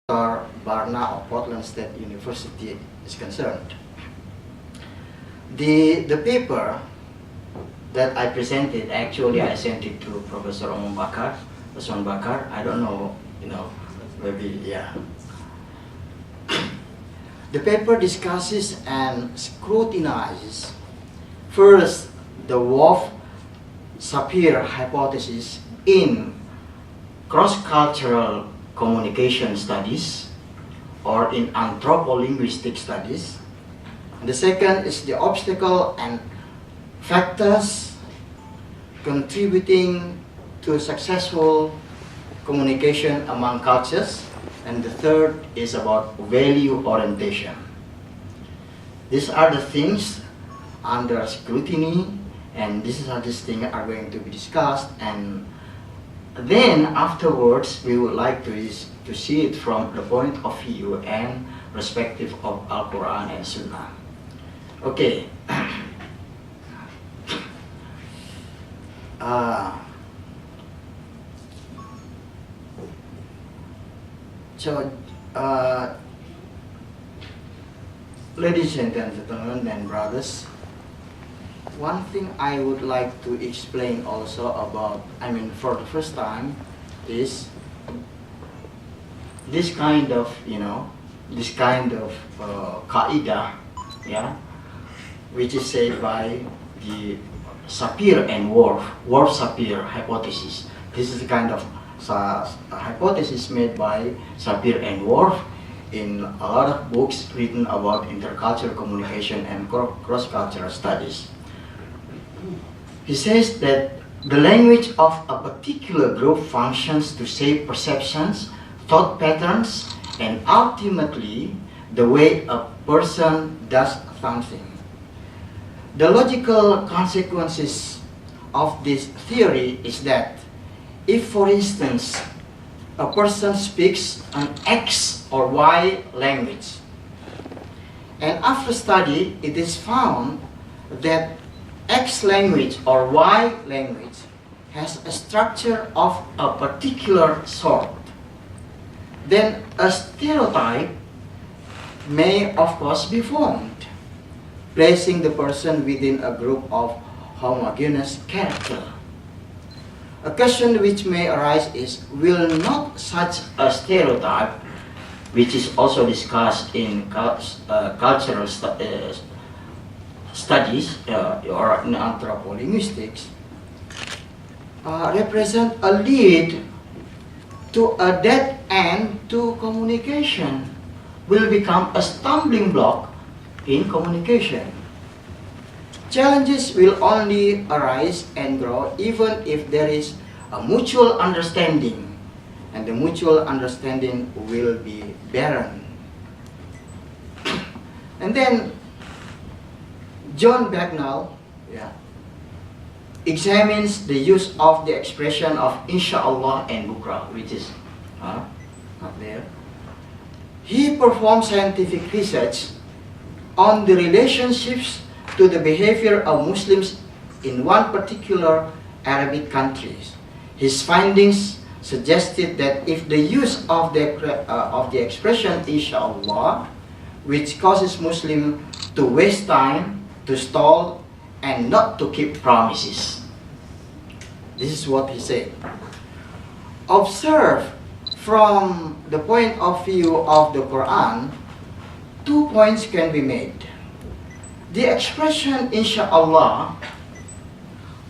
Barna of Portland State University is concerned. The paper that I presented, actually I sent it to Professor Osman Bakar. I don't know, maybe, yeah. The paper discusses and scrutinizes first the Wolff-Sapir hypothesis in cross-cultural communication studies or in anthropolinguistic studies. And the second is the obstacle and factors contributing to successful communication among cultures. And the third is about value orientation. These are the things under scrutiny, and these are the things that are going to be discussed. And then afterwards, we would like to see it from the point of view and perspective of Al-Quran and Sunnah. Okay. Ladies and gentlemen and brothers, one thing I would like to explain also about, for the first time, is this kind of, qaida, yeah, which is said by the Sapir and Wolff-Sapir hypothesis. This is the kind of hypothesis made by Sapir and Wolff in a lot of books written about intercultural communication and cross-cultural studies. He says that the language of a particular group functions to shape perceptions, thought patterns, and ultimately the way a person does something. The logical consequences of this theory is that if, for instance, a person speaks an X or Y language, and after study it is found that X language or Y language has a structure of a particular sort, then a stereotype may of course be formed, placing the person within a group of homogeneous character. A question which may arise is, will not such a stereotype, which is also discussed in cultural studies or in anthropolinguistics, represent a lead to a dead end to communication, will become a stumbling block in communication. Challenges will only arise and grow even if there is a mutual understanding, and the mutual understanding will be barren. And then John Bagnall examines the use of the expression of inshallah and bukra, which is not there. He performs scientific research on the relationships to the behavior of Muslims in one particular Arabic country. His findings suggested that if the use of the expression inshallah, which causes Muslims to waste time, to stall, and not to keep promises. This is what he said. Observe from the point of view of the Quran, 2 points can be made. The expression inshallah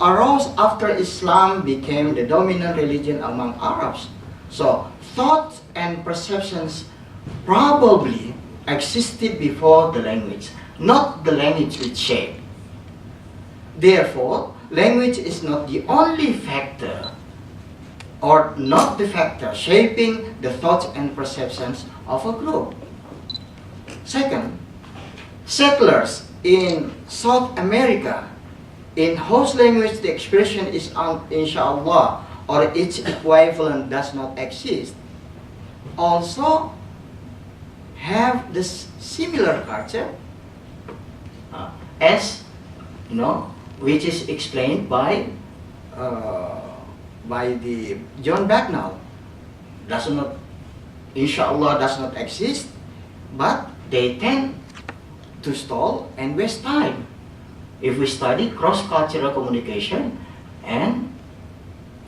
arose after Islam became the dominant religion among Arabs. So thoughts and perceptions probably existed before the language, not the language which shaped. Therefore, language is not the only factor, or not the factor shaping the thoughts and perceptions of a group. Second, settlers in South America, in whose language the expression is inshallah or its equivalent does not exist, also have this similar culture as which is explained by the John Bagnall. Does not inshallah does not exist, but they tend to stall and waste time if we study cross-cultural communication and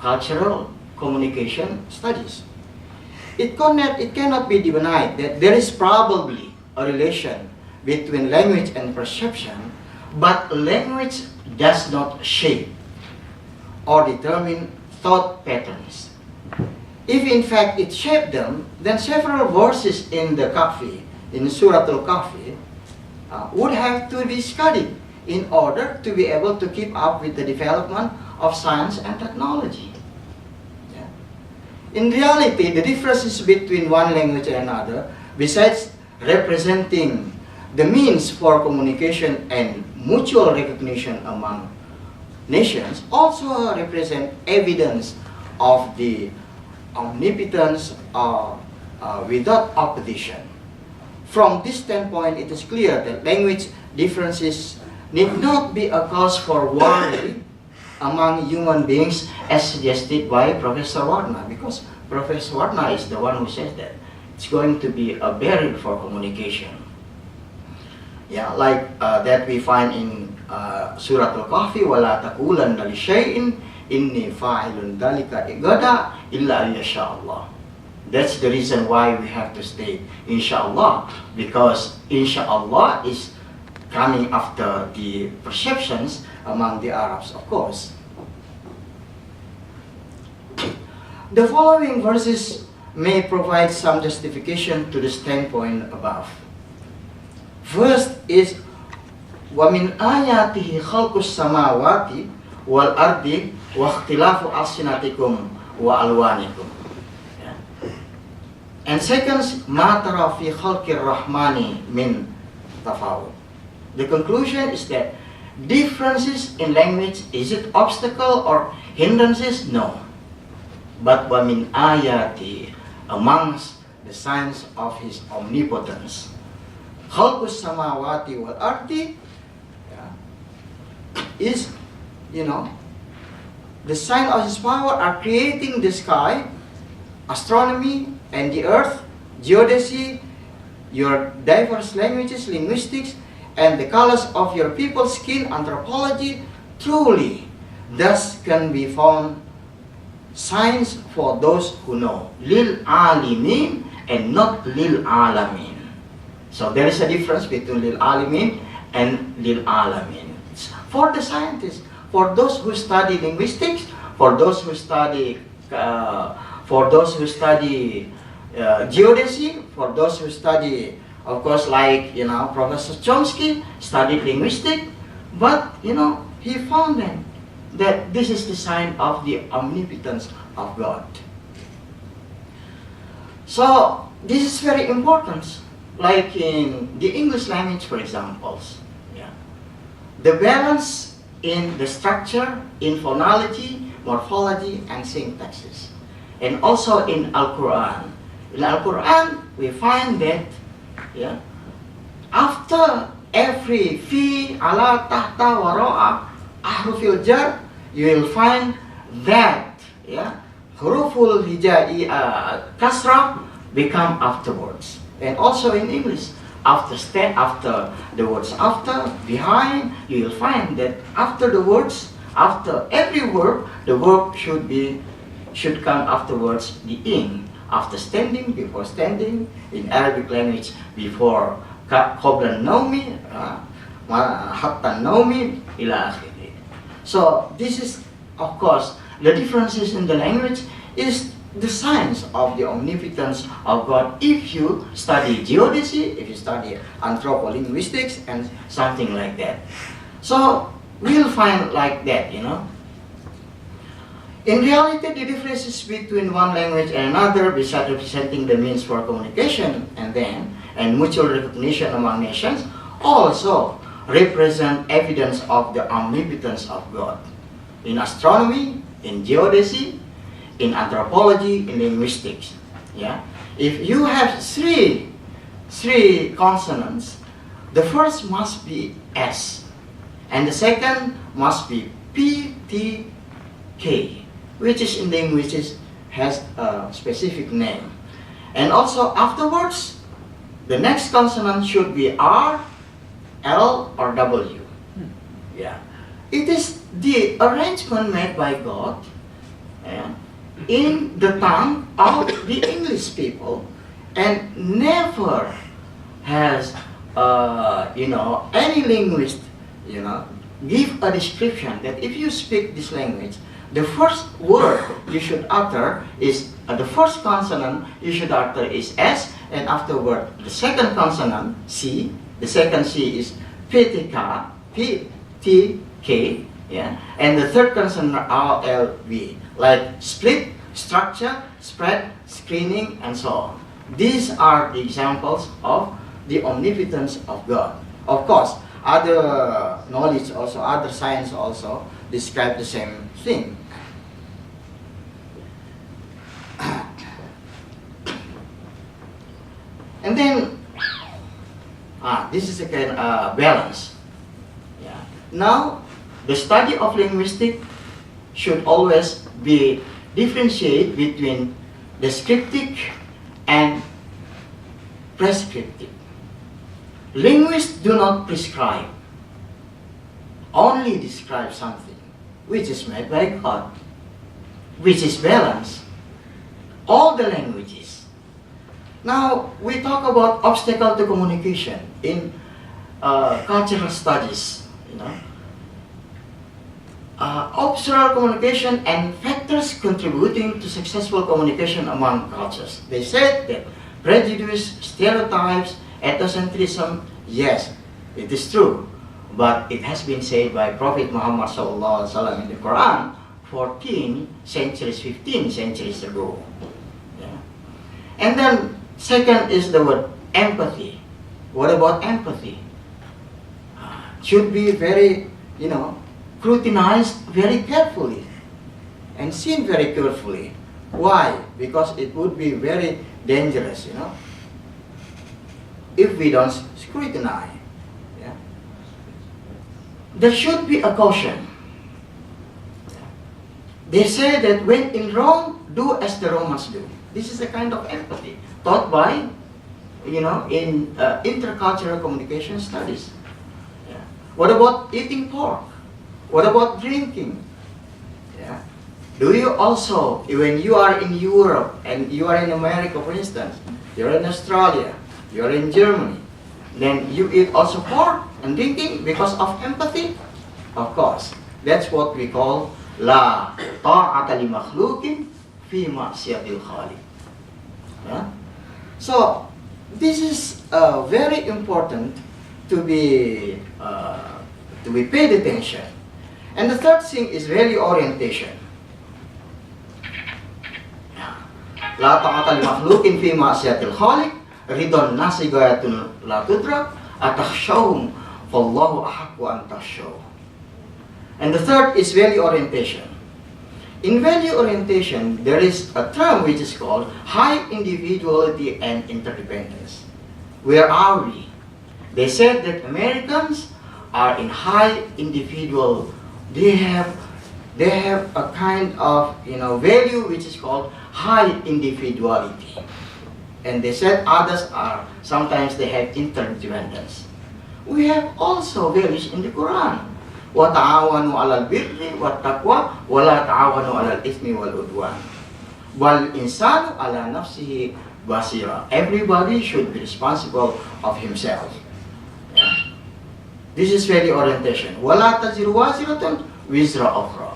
cultural communication studies. It cannot be denied that there is probably a relation between language and perception, but language does not shape or determine thought patterns. If in fact it shaped them, then several verses in the Kahfi, in Surah Al-Kahfi, would have to be studied in order to be able to keep up with the development of science and technology. Yeah. In reality, the differences between one language and another, besides representing the means for communication and mutual recognition among nations, also represent evidence of the omnipotence without opposition. From this standpoint, it is clear that language differences need not be a cause for worry among human beings as suggested by Professor Warna, because Professor Warna is the one who says that it's going to be a barrier for communication. Yeah, like that we find in Surah Al-Kahfi, وَلَا تَقُولَنَّ لِشَيْءٍ إِنِّي فَاعِلٌ ذَلِكَ غَدًا إِلَّا أَن يَشَاءَ اللَّهُ. That's the reason why we have to state inshallah, because inshallah is coming after the perceptions among the Arabs, of course. The following verses may provide some justification to the standpoint above. First is وَمِنْ آيَاتِهِ خَلْقُ السَّمَاوَاتِ وَالْأَرْضِ وَاخْتِلَافُ أَلْسِنَتِكُمْ وَأَلْوَانِكُمْ. And second, مَا تَرَى فِي خَلْقِ الرَّحْمَنِ مِنْ تَفَاوُتٍ. The conclusion is that differences in language, is it obstacle or hindrances? No. But وَمِنْ آيَاتِ, amongst the signs of His omnipotence. خَلْقُ السَّمَاوَاتِ وَالْأَرْضِ is, the sign of His power are creating the sky, astronomy, and the earth, geodesy, your diverse languages, linguistics, and the colors of your people's skin, anthropology. Truly, thus can be found signs for those who know. Lil alimin and not lil alamin. So there is a difference between lil alimin and lil alamin. It's for the scientists, for those who study linguistics, for those who study geodesy, for those who study, of course, like Professor Chomsky studied linguistics, but he found that this is the sign of the omnipotence of God. So this is very important. Like in the English language, for example, the balance in the structure, in phonology, morphology, and syntaxes, and also in Al-Quran. In Al-Quran, we find that after every fi, ala, tahta, wara'a, ahrufil jar, you will find that huruful hijai kasrah become afterwards. And also in English, after the words after, behind, you will find that after the words, after every verb, the verb should come afterwards the in. After standing, before standing, in Arabic language, before qabla naumi, hatta naumi, ila akhirih. So this is, of course, the differences in the language is the signs of the omnipotence of God if you study geodesy, if you study anthropolinguistics and something like that. So we'll find like that, In reality, the differences between one language and another, besides representing the means for communication and mutual recognition among nations, also represent evidence of the omnipotence of God. In astronomy, in geodesy, in anthropology, in linguistics. If you have three consonants, the first must be S, and the second must be pt2, which is in languages has a specific name. And also afterwards, the next consonant should be R, L, or W. Yeah. It is the arrangement made by God, yeah, in the tongue of the English people, and never has any linguist give a description that if you speak this language, the first word you should utter is the first consonant you should utter is S, and afterward the second consonant C. The second C is pt2, pt2, yeah, and the third consonant R, L, V, like split, structure, spread, screening, and so on. These are the examples of the omnipotence of God. Of course, other knowledge also, other science also describe the same thing. And then, this is a kind of balance. Yeah. Now, the study of linguistics should always be differentiate between descriptive and prescriptive. Linguists do not prescribe, only describe something which is made by God, which is balanced. All the languages. Now, we talk about obstacle to communication in cultural studies. Obstacle communication and factors contributing to successful communication among cultures. They said that prejudice, stereotypes, ethnocentrism, yes, it is true, but it has been said by Prophet Muhammad SAW in the Quran 14 centuries, 15 centuries ago. Yeah. And then second is the word empathy. What about empathy? Should be very, scrutinized very carefully and seen very carefully. Why? Because it would be very dangerous, if we don't scrutinize. Yeah? There should be a caution. They say that when in Rome, do as the Romans do. This is a kind of empathy taught by, in intercultural communication studies. Yeah. What about eating pork? What about drinking? Yeah. Do you also, when you are in Europe and you are in America, for instance, you're in Australia, you're in Germany, then you eat also pork and drinking because of empathy? Of course. That's what we call La ta'ata li makhluqin fi ma'siyatil khaliq. Yeah? So, this is very important to be paid attention. And the third thing is value orientation. La ta'ata li makhluqin fi ma'siyatil khaliq, ridon nasi gayatun la tudrak, atakhshawhum fallahu ahakku an takhshaw. And the third is value orientation. In value orientation, there is a term which is called high individuality and interdependence. Where are we? They said that Americans are in high individual. They have a kind of value which is called high individuality. And they said others are, sometimes they have interdependence. We have also values in the Quran. وَتَعَاوَنُوا عَلَى الْبِرِّ وَالتَّقْوَى وَلَا تَعَاوَنُوا عَلَى الْإِثْمِ وَالْعُدْوَانِ وَالْإِنسَانُ عَلَى نَفْسِهِ بَصِيرًا. Everybody should be responsible of himself. Yeah. This is value orientation. وَلَا تَزِرُ وَازِرَةٌ وِزْرَ أُخْرَى.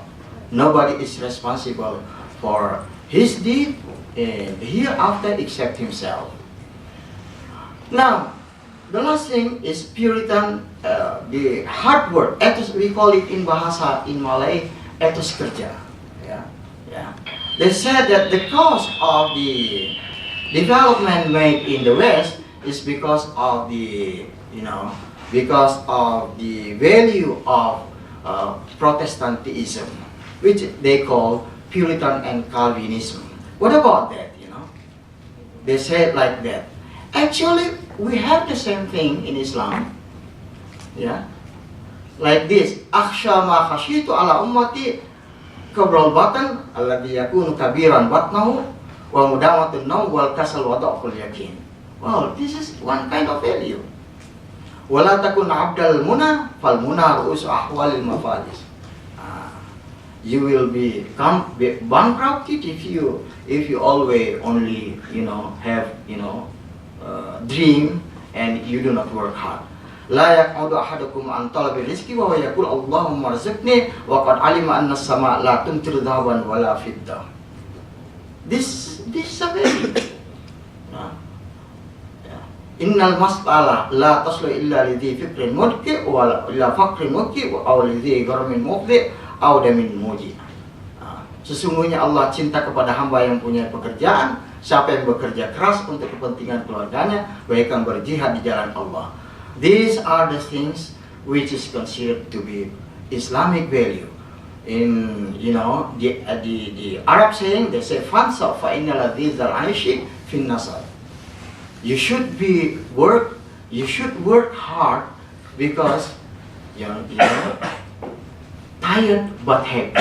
Nobody is responsible for his deed hereafter except himself. Now, the last thing is Puritan, the hard work. Ethos, we call it in Bahasa, in Malay, ethos kerja. Yeah, yeah. They said that the cause of the development made in the West is because of the, because of the value of Protestantism, which they call Puritan and Calvinism. What about that? They said like that. Actually, we have the same thing in Islam. Yeah, like this. Akhsha ma khashitu ala ummati kabral batan alladhi yakunu kabiran batnahu وَمُدَامَةُ النَّوْمِ وَالْكَسَلُ وَضَعْفُ الْيَقِينِ. Well, this is one kind of value. وَلَا تَكُنْ عَبْدَ الْمُنَى فَالْمُنَى رُؤُوسُ أَحْوَالِ الْمَفَالِسِ. You will become bankrupted if you always only have dream and you do not work hard. لا يقعد أحدكم عن طلب الرزق وهو يقول اللهم ارزقني وقد علم أن السماء لا تمطر ذهبا ولا فضة. This is a very إن المسألة لا تصل إلا لذي فكر مدكئ ولا فقر مدكئ أو لذي غرم مبدئ أو دم موجي. Sesungguhnya Allah cinta kepada hamba yang punya pekerjaan, siapa yang bekerja keras untuk kepentingan keluarganya, bahkan berjihad di jalan Allah. These are the things which is considered to be Islamic value. In the Arab saying, they say fansab fa innal ladhiz al-aishi fin nasab. You should work hard because tired but happy.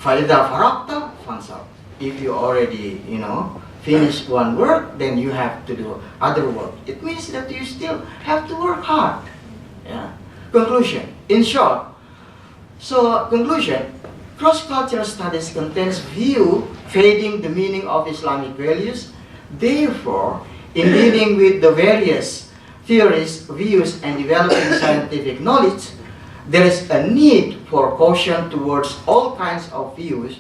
فَإِذَا فَرَقْتَ فَانْصَبْ. If you already, finish one work, then you have to do other work. It means that you still have to work hard. Yeah. Conclusion. In short, conclusion, cross-cultural studies contains view fading the meaning of Islamic values. Therefore, in dealing with the various theories, views, and developing scientific knowledge, there is a need for caution towards all kinds of views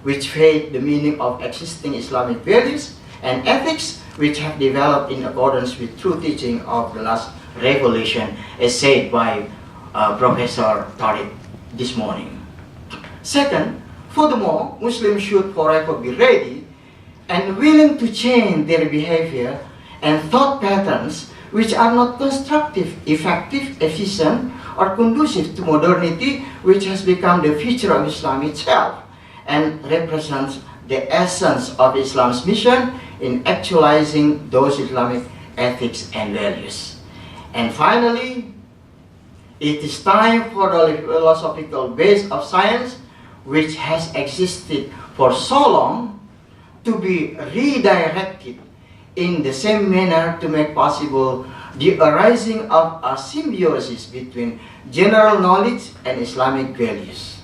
which fade the meaning of existing Islamic values and ethics which have developed in accordance with true teaching of the last revelation, as said by Professor Tariq this morning. Second, furthermore, Muslims should forever be ready and willing to change their behavior and thought patterns which are not constructive, effective, efficient, or conducive to modernity, which has become the feature of Islam itself and represents the essence of Islam's mission in actualizing those Islamic ethics and values. And finally, it is time for the philosophical base of science, which has existed for so long, to be redirected in the same manner to make possible the arising of a symbiosis between general knowledge and Islamic values.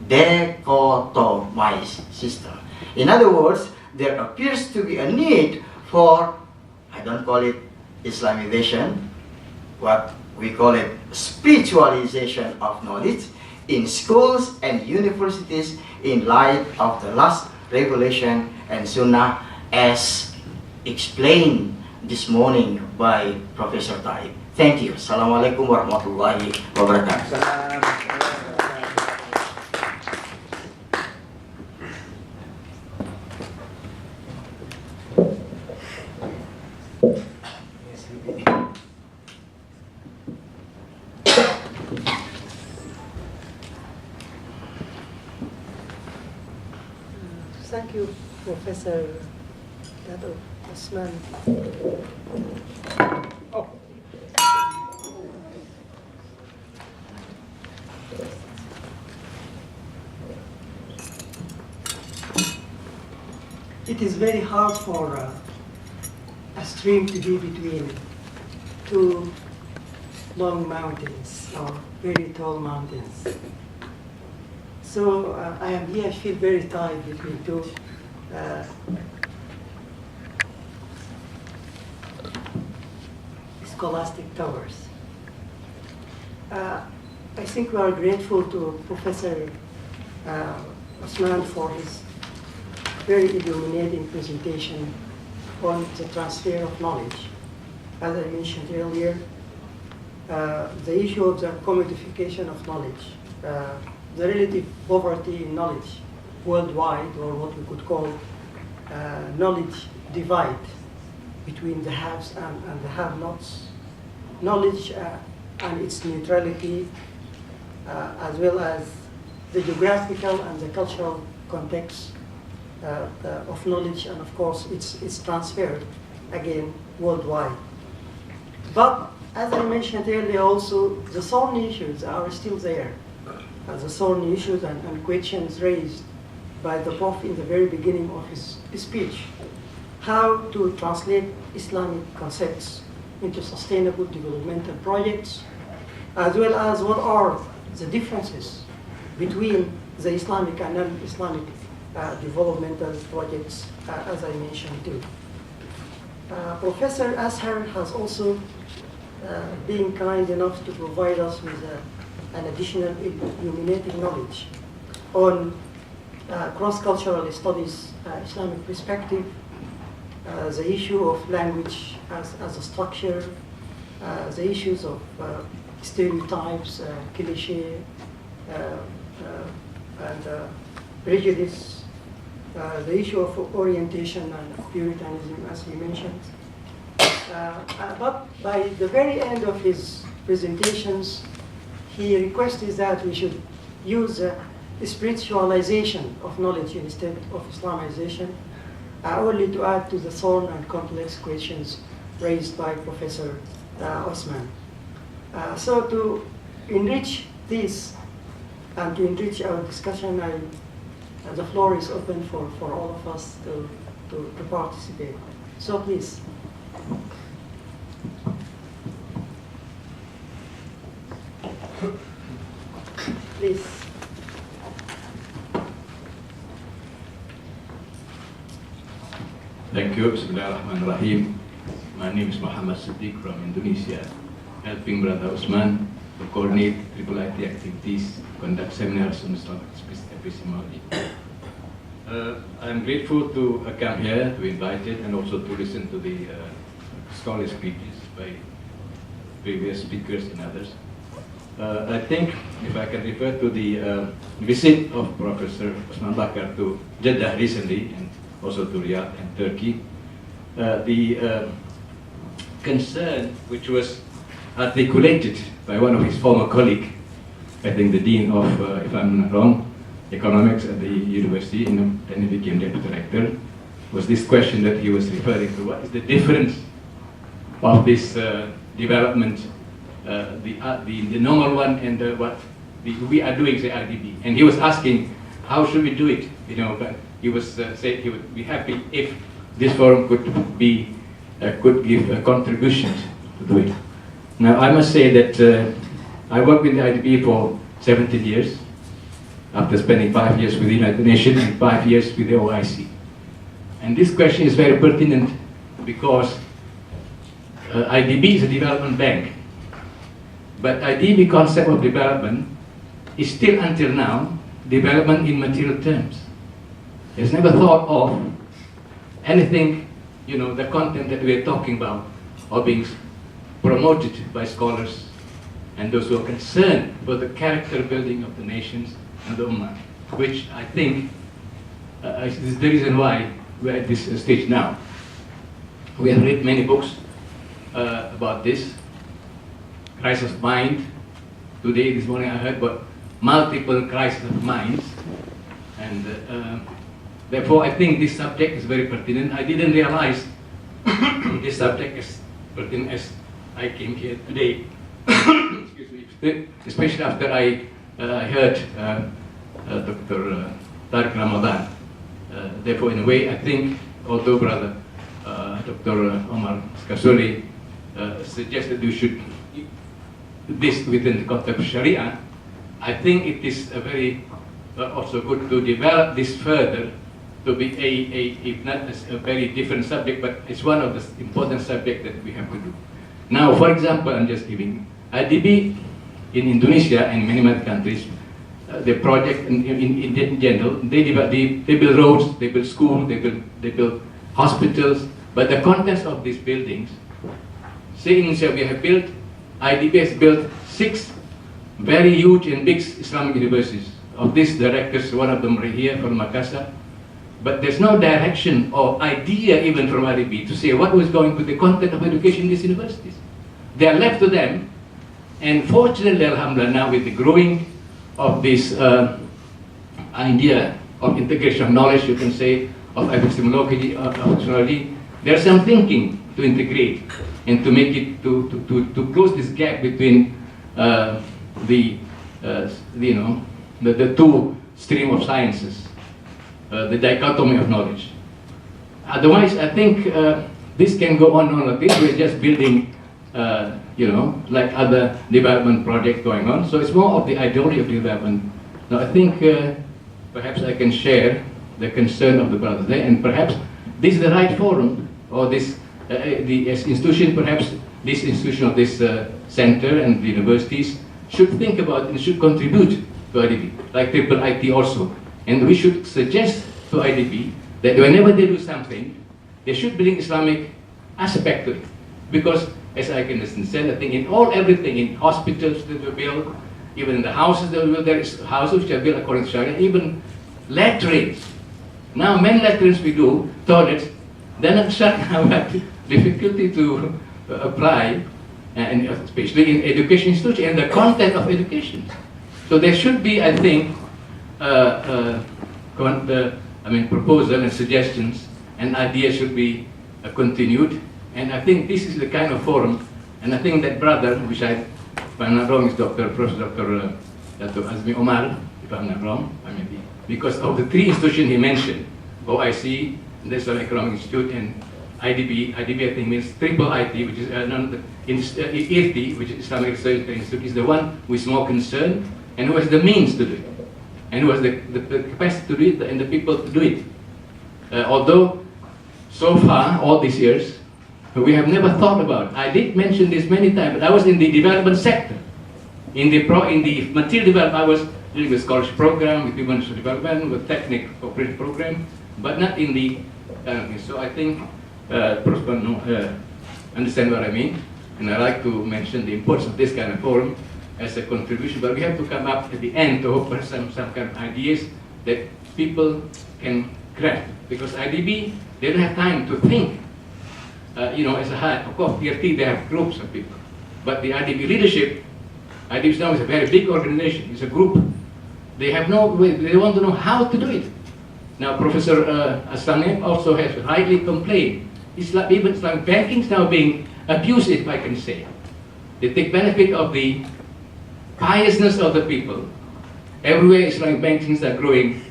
Dichotomized system. In other words, there appears to be a need for, I don't call it Islamization, what we call it spiritualization of knowledge in schools and universities in light of the last revelation and Sunnah as explained this morning by Professor Tariq. Thank you. Assalamualaikum warahmatullahi wabarakatuh. Thank you, Professor Datuk Osman. It is very hard for a stream to be between two long mountains or very tall mountains. So I am here, I feel very tired between two scholastic towers. I think we are grateful to Professor Osman for his very illuminating presentation on the transfer of knowledge. As I mentioned earlier, the issue of the commodification of knowledge, the relative poverty in knowledge worldwide, or what we could call knowledge divide between the haves and the have-nots, knowledge and its neutrality, as well as the geographical and the cultural context of knowledge, and of course it's transferred again worldwide. But as I mentioned earlier also, the thorny issues are still there. The thorny issues and questions raised by the Prof in the very beginning of his speech, how to translate Islamic concepts into sustainable developmental projects, as well as what are the differences between the Islamic and non-Islamic developmental projects, as I mentioned too. Professor Azhar has also been kind enough to provide us with an additional illuminating knowledge on cross-cultural studies, Islamic perspective, the issue of language as a structure, the issues of stereotypes, cliché, and prejudice, the issue of orientation and Puritanism, as he mentioned. But by the very end of his presentations, he requested that we should use spiritualization of knowledge instead of Islamization, only to add to the thorny and complex questions raised by Professor Osman. So to enrich this and to enrich our discussion, the floor is open for all of us to participate. So please. Please. Thank you. Bismillahirrahmanirrahim. My name is Muhammad Siddiq from Indonesia, helping Brother Osman to coordinate IIIT activities, conduct seminars on Islamic epistemology. I'm grateful to come here, to be invited, and also to listen to the scholarly speeches by previous speakers and others. I think if I can refer to the visit of Professor Osman Bakar to Jeddah recently, and also to Riyadh and Turkey, the concern which was articulated by one of his former colleagues, I think the Dean of, if I'm not wrong, Economics at the university, and then he became Deputy Rector, was this question that he was referring to. What is the difference of this development, the normal one and what we are doing, say, IDB? And he was asking, how should we do it? You know, but he was saying he would be happy if this forum could give a contribution to do it. Now, I must say that I worked with the IDB for 17 years, after spending 5 years with the United Nations and 5 years with the OIC. And this question is very pertinent because IDB is a development bank, but IDB concept of development is still until now development in material terms. It's never thought of anything, you know, the content that we are talking about or being promoted by scholars and those who are concerned for the character building of the nations and the Ummah, which I think is the reason why we're at this stage now. We have read many books about this. Crisis of mind. Today, this morning, I heard about multiple crises of minds. And therefore, I think this subject is very pertinent. I didn't realize this subject is pertinent as I came here today. Excuse me. Especially after I heard Dr. Tariq Ramadan. Therefore, in a way, I think, although Brother Dr. Omar Skasuri suggested you should this within the context of Sharia, I think it is a very also good to develop this further to be if not a very different subject, but it's one of the important subjects that we have to do. Now, for example, I'm just giving IDB in Indonesia and many other countries, the project in general, they build roads, they build schools, they build hospitals, but the contents of these buildings, say in Indonesia we have built, IDB has built 6 very huge and big Islamic universities. Of this, the rectors, one of them right here from Makassar, but there's no direction or idea even from IDB to say what was going to the content of education in these universities. They are left to them, and fortunately, alhamdulillah, now with the growing of this idea of integration of knowledge, you can say, of epistemology, there's some thinking to integrate and to make it, to close this gap between the two stream of sciences. the dichotomy of knowledge. Otherwise, I think this can go on like this. We're just building, like other development projects going on. So it's more of the ideology of development. Now, I think perhaps I can share the concern of the brothers there, and perhaps this is the right forum, or this the institution, perhaps this institution of this center and the universities should think about and should contribute to IDB, like Triple IT also. And we should suggest to IDB that whenever they do something, they should bring Islamic aspect to it. Because, as I can understand, I think in everything, in hospitals that we build, even in the houses that we build, there is houses which are built according to Sharia, even latrines. Now, many latrines we do, toilets, they're not Sharia, have difficulty to apply, and especially in education institution and the content of education. So there should be, I think, proposal and suggestions and ideas should be continued. And I think this is the kind of forum, and I think that brother, which if I'm not wrong, is Professor Dr. Azmi Omar, if I'm not wrong, because of the three institutions he mentioned, OIC, the Islamic Economic Institute, and IDB. IDB I think means Triple IT, which is IRT, which is Islamic Research Institute, is the one who is more concerned and who has the means to do it, and who has the capacity to do it and the people to do it. Although so far, all these years, we have never thought about it. I did mention this many times, but I was in the development sector. In the material development, I was doing the scholarship program with human development, with technical cooperation program, but not in the so I think understand what I mean, and I like to mention the importance of this kind of forum as a contribution, but we have to come up at the end to offer some kind of ideas that people can grasp, because IDB, they don't have time to think, as a high, of course, PRT, they have groups of people, but the IDB leadership, IDB now is a very big organization, it's a group. They have no way, they want to know how to do it. Now, Professor Aslan also has rightly complained. Even Islamic banking is now being abused, if I can say. They take benefit of the piousness of the people. Everywhere Islamic bankings are growing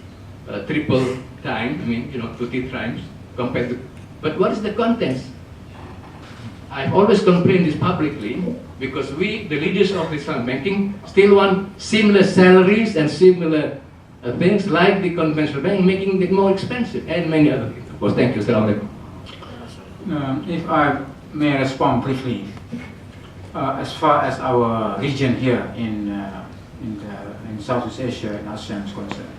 triple time, 2-3 times compared to. But what is the contents? I've always complained this publicly because we, the leaders of Islamic banking, still want similar salaries and similar things like the conventional bank, making it more expensive, and many other things. Of course, thank you. Assalamu alaikum. If I may respond briefly, as far as our region here in Southeast Asia and ASEAN is concerned,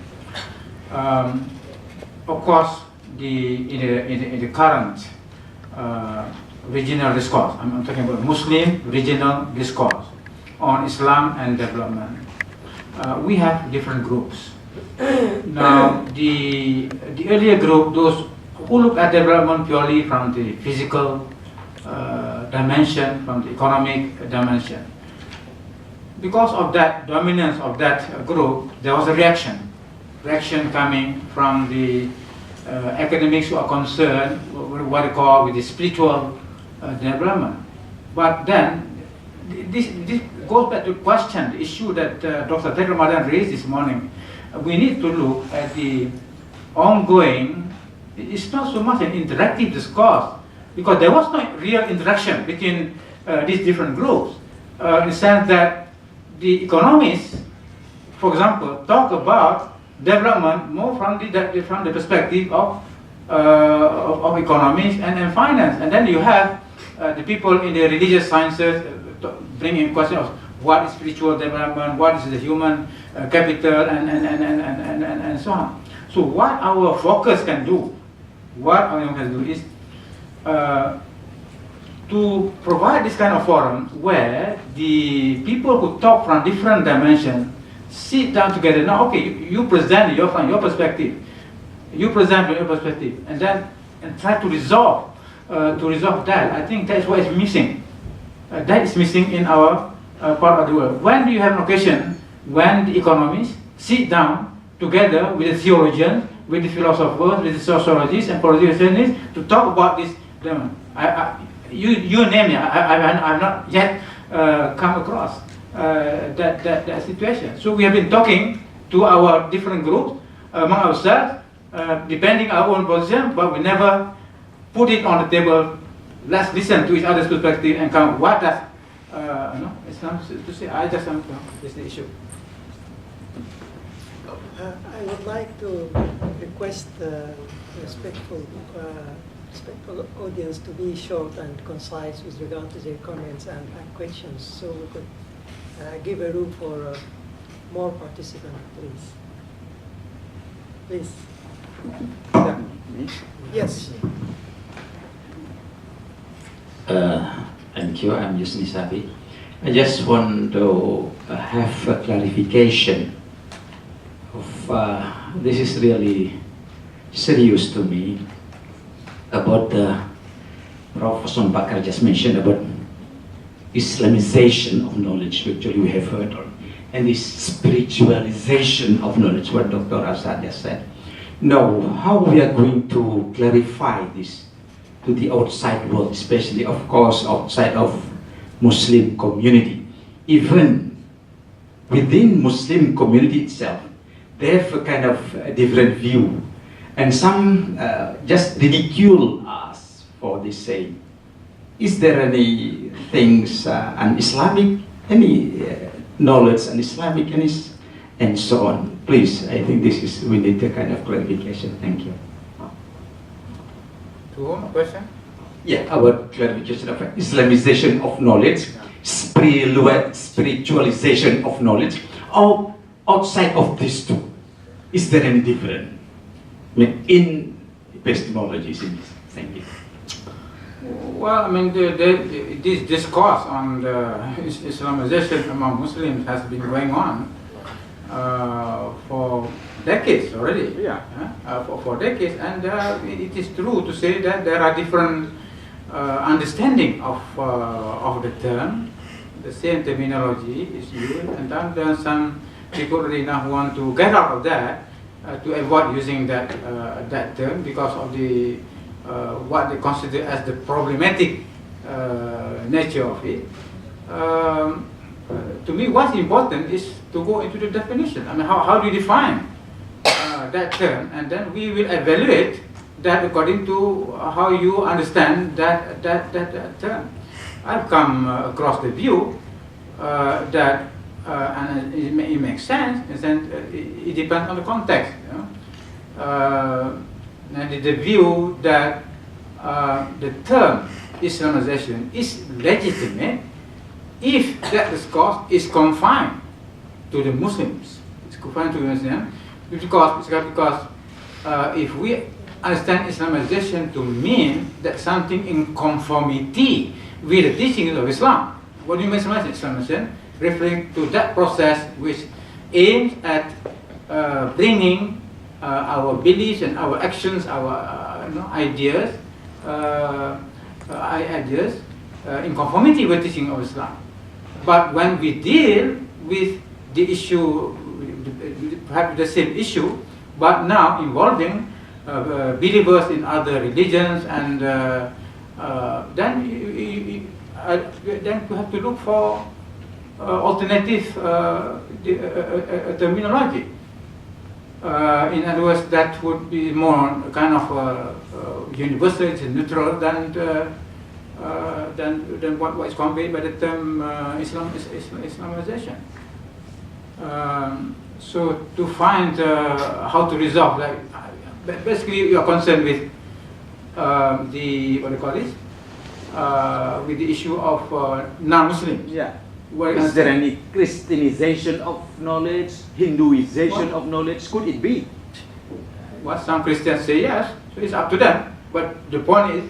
of course, in the current regional discourse, I'm talking about Muslim regional discourse on Islam and development, we have different groups. Now, the earlier group, those who look at development purely from the physical dimension, from the economic dimension, because of that dominance of that group, there was a reaction coming from the academics who are concerned with what they call with the spiritual development. But then, this goes back to question the issue that Dr. Tedros Ramadan raised this morning. We need to look at the ongoing, it's not so much an interactive discourse, because there was no real interaction between these different groups, in the sense that the economists, for example, talk about development more from the perspective of economics and finance, and then you have the people in the religious sciences bringing question of what is spiritual development, what is the human capital, and so on. So what our focus can do, is to provide this kind of forum where the people who talk from different dimensions sit down together. Now, okay, you present from your perspective, and then try to resolve that. I think that's what is missing. That is missing in our part of the world. When do you have an occasion when the economists sit down together with the theologians, with the philosophers, with the sociologists and politicians to talk about this? You name it. I've not yet come across that situation. So we have been talking to our different groups among ourselves, depending our own position, but we never put it on the table. Let's listen to each other's perspective and come. What does Islam to say? I just is the issue. I would like to request respectful audience to be short and concise with regard to their comments and questions, so we could give a room for more participants, please. Please. Yeah. Yes. Thank you. I'm Yusni Sabi. I just want to have a clarification of this is really serious to me about the Prof. Osman Bakar just mentioned about Islamization of knowledge, actually we have heard on, and this spiritualization of knowledge, what Dr. Arzad just said. Now, how we are going to clarify this to the outside world, especially, of course, outside of Muslim community. Even within Muslim community itself, they have a kind of a different view. And some just ridicule us for this saying. Is there any things un-Islamic, any knowledge un-Islamic, and so on? Please, I think this is, we need a kind of clarification. Thank you. To whom question? Yeah, about clarification of Islamization of knowledge, spiritualization of knowledge, or outside of these two. Is there any difference in epistemologies in this? Thank you. Well, I mean, this discourse on the Islamization among Muslims has been going on for decades already. Yeah. For decades, and it is true to say that there are different understanding of the term. The same terminology is used, and then some people really now want to get out of that to avoid using that term because of the what they consider as the problematic nature of it. To me, what's important is to go into the definition. I mean, how do you define that term, and then we will evaluate that according to how you understand that term. I've come across the view that, and it makes sense, and it depends on the context. You know? And the view that the term Islamization is legitimate if that discourse is confined to the Muslims. It's confined to the Muslims because if we understand Islamization to mean that something in conformity with the teachings of Islam. What do you mean Islamization? Referring to that process which aims at bringing our beliefs and our actions, our ideas in conformity with the teaching of Islam. But when we deal with the issue, perhaps the same issue, but now involving believers in other religions, and then we have to look for alternative terminology. In other words, that would be more kind of universal, neutral than what is conveyed by the term Islamization. So to find how to resolve, like basically you are concerned with the what do you call this? With the issue of non-Muslims. Yeah. Is there any Christianization of knowledge, Hinduization of knowledge? Could it be? Well, some Christians say yes, so it's up to them. But the point is,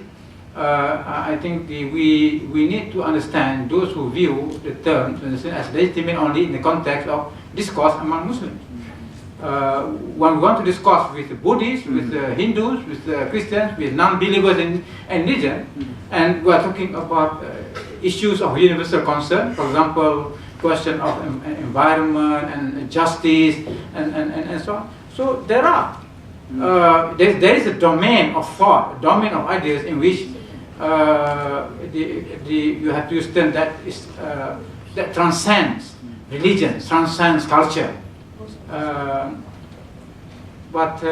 I think we need to understand those who view the term as legitimate only in the context of discourse among Muslims. When we want to discuss with the Buddhists, with the Hindus, with the Christians, with non-believers in religion, and we are talking about issues of universal concern, for example, question of environment and justice and so on. So there are there is a domain of thought, a domain of ideas in which you have to use term that is that transcends religion, transcends culture. But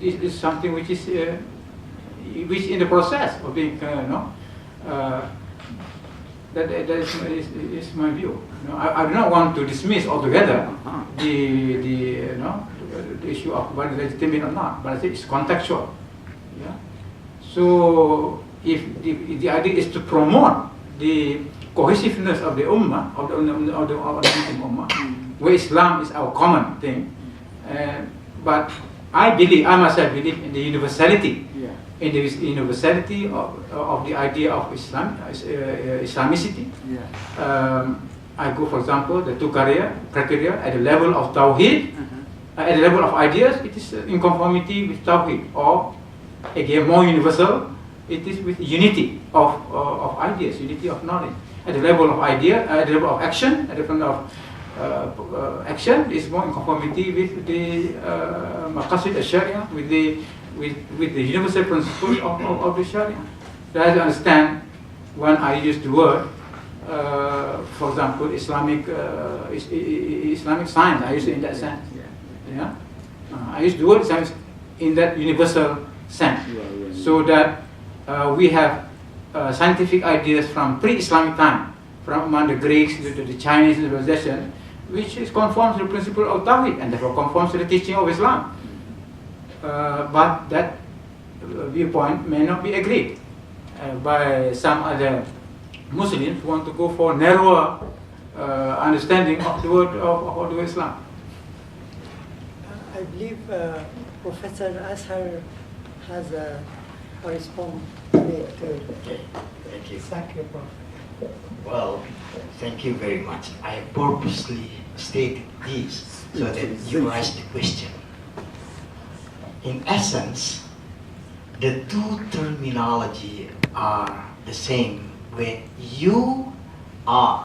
is something which is in the process of being, that is my view. I do not want to dismiss altogether the issue of whether legitimate or not, but I think it's contextual. Yeah. So if the idea is to promote the cohesiveness of the ummah, of the Muslim ummah, where Islam is our common thing, but I myself believe in the universality, in the universality of the idea of Islamicity. I go, for example, the two criteria at the level of Tawheed, at the level of ideas, it is in conformity with Tawheed, or again more universal, it is with unity of ideas, unity of knowledge. At the level of idea, at the level of action, at the level of action is more in conformity with the Makassar Sharia, with the universal principles of the Sharia. So as you understand, when I use the word, for example, Islamic science, I use it in that sense. Yeah, I use the word science in that universal sense, so that we have scientific ideas from pre-Islamic time, from among the Greeks, the Chinese civilization, which is conforms to the principle of Tawhid and therefore conforms to the teaching of Islam. But that viewpoint may not be agreed by some other Muslims who want to go for narrower understanding of the word of Islam. I believe Professor Azhar has a response to Okay, thank you. exactly, Prof. Well, thank you very much. I purposely stated this so that you raise the question. In essence, the two terminology are the same when you are